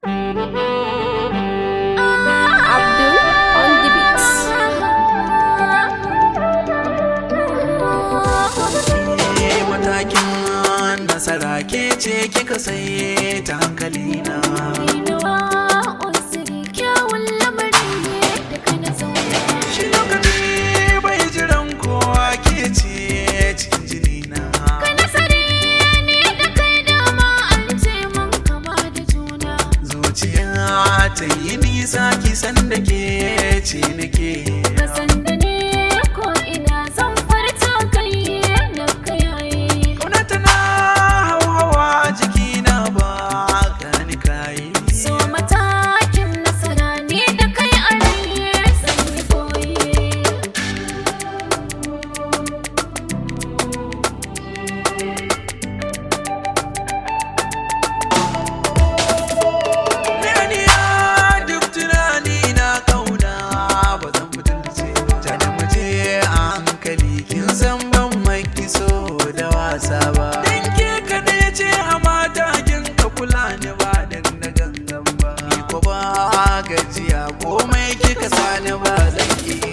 Abdul on the beats. Matakin nasara ke ce kika sai ta hankalina. Shi lokaci bai jiran kowa ke ce cikin jinina. Zuciya ta yi nisa kisan da ke ce nake. Dan ke kaɗai ce a matakin ka kula ni ba dan na gangan ba. Ni ko ba gajiya komai kika sani ba zan iya.